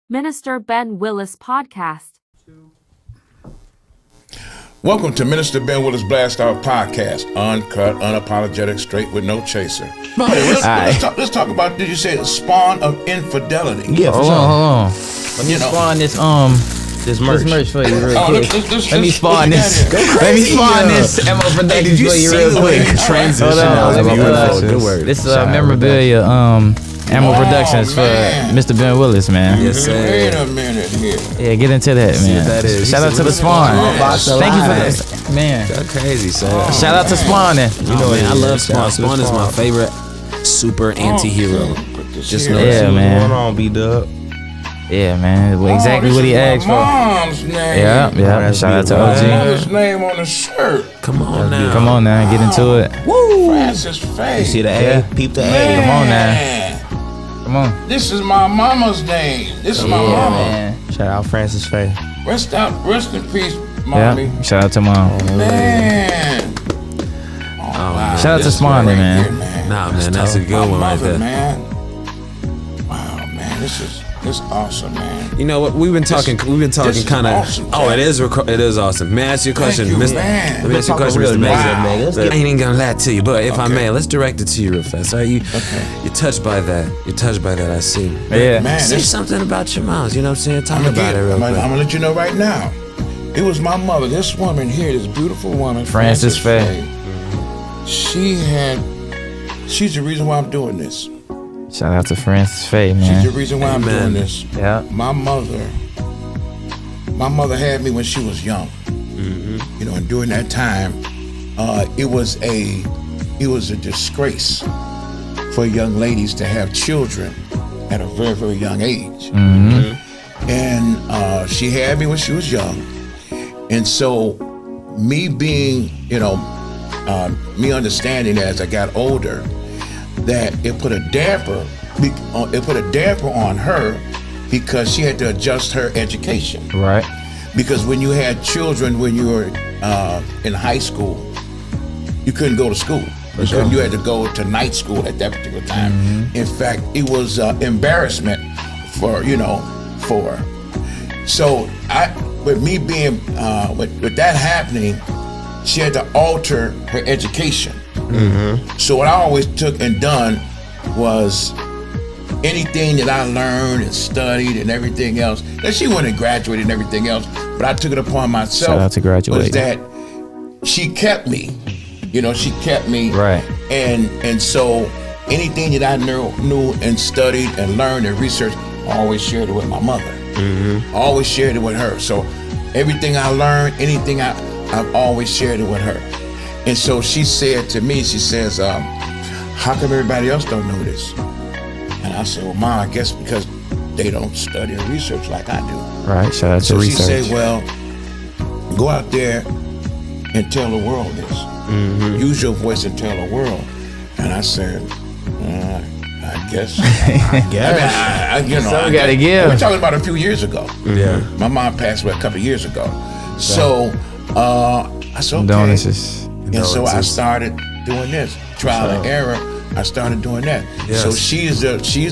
Minister Ben Willis podcast. Welcome to Minister Ben Willis Blast Off Podcast. Uncut, unapologetic, straight with no chaser. Let's talk about, did you say the spawn of infidelity? Yeah, for hold sure. on. Let me spawn this merch for you real quick. Let me spawn this. Let me spawn this Ammo Productions for you real quick. Transition. Hold on. Good word. This memorabilia Ammo Productions for Mr. Ben Willis, man. Yes, sir. Wait a minute here. Yeah, get into that, man. That is. Shout out to the Spawn. Thank you for this, man. That's crazy, sir. Shout out to Spawn. You know, man, I love Spawn. Spawn is my favorite super anti-hero. Just know Yeah, that. man. Going on, B-Dub. Yeah, man. Exactly what he asked for. Mom's name. Yeah. Shout out to Mother's OG. name on the shirt. Come on now. Come on now, get into it. Francis Faye. You see the A? Yeah. Peep the A. Man. Come on now. Come on. This is my mama's name. This is my Yeah, mama. man. Shout out Francis Faye. Rest in peace, mommy. Yeah. Shout out to mom. Man. Wow, Shout out to this Spawn, right man. here, man. Nah, man, that's a My good one right mother, there. man. Wow, man, this is awesome, man. You know what? We've been talking this kind is of. awesome, Oh, Jack. it is awesome. May I ask you a question, you, Mr. man. Let me ask you a question, Real Mr. nigga, Mason. man. Let's I get- ain't even gonna lie to you, but if I Okay. may, let's direct it to you real fast. All right, you're touched by that. You're touched by that. I see. Yeah. Man, Say this, something about your moms. You know what I'm saying? Talk I'm about it real quick. gonna let you know right now. It was my mother. This woman here, this beautiful woman, Francis Faye. She's the reason why I'm doing this. Shout out to Francis Faye, She's the man. reason why I'm Amen. doing this. Yeah. My mother had me when she was young. You know, and during that time, it was a disgrace for young ladies to have children at a very, very young age. And she had me when she was young. And so me being, me understanding as I got older, that it put a damper on her because she had to adjust her education. Right. Because when you had children when you were in high school, you couldn't go to school. You had to go to night school at that particular time. In fact, it was embarrassment for her. So with me being with that happening, she had to alter her education. So what I always took and done was anything that I learned and studied and everything else, that she went and graduated and everything else, but I took it upon myself. Shout out to graduating. Was that she kept me. She kept me. Right. And so anything that I knew and studied and learned and researched, I always shared it with my mother. I always shared it with her. So everything I learned, anything I've always shared it with her. And so she said to me, she says, how come everybody else don't know this? And I said, well, Mom, I guess because they don't study and research like I do. Right. Shout out to So she research. said, well, go out there and tell the world this. Use your voice and tell the world. And I said, I guess. Something gotta give. We're talking about a few years ago. Yeah. My mom passed away a couple of years ago. So I said, okay. Condolences. And so I started doing this. Trial and error. I started doing that. Yes. So she's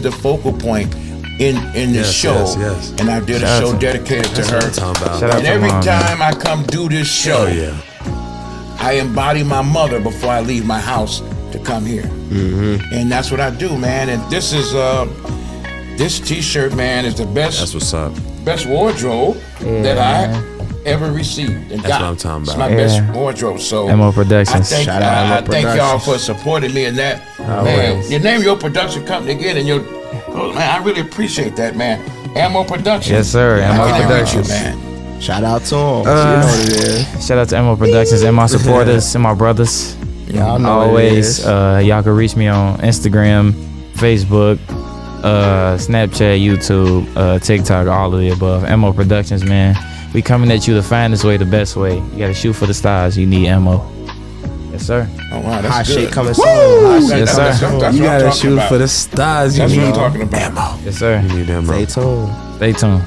the focal point in this show. Yes. And I did a Shout out show to- dedicated to That's her. what I'm talking about. Shout out And to every mom, time I come do this show, Oh yeah. I embody my mother before I leave my house to come here. And that's what I do, man. And this is this t-shirt, man, is the That's best what's up. wardrobe that I ever received and That's got. what I'm talking It's about. my best Yeah. wardrobe. So Ammo Productions. I Shout out I Ammo thank y'all Productions. for supporting me in that. Man, Always. you name your production company again, and man, I really appreciate that, man. Ammo Productions. Yes, sir. How Ammo can I reach you, Productions. man? Shout out to him. You know what it is. Shout out to Ammo Productions and my supporters and my brothers. Y'all know what it Always. is. Y'all can reach me on Instagram, Facebook, Snapchat, YouTube, TikTok, all of the above. Ammo Productions, man. We coming at you the finest way, the best way. You gotta shoot for the stars. You need ammo. Yes, sir. Oh wow, that's Hot good. shit coming soon. Woo! Hot shit Yes, coming sir. soon. That's You what I'm gotta talking shoot about. for the stars. That's you what I'm need talking about. Yes, sir. You need ammo. Stay tuned. Stay tuned.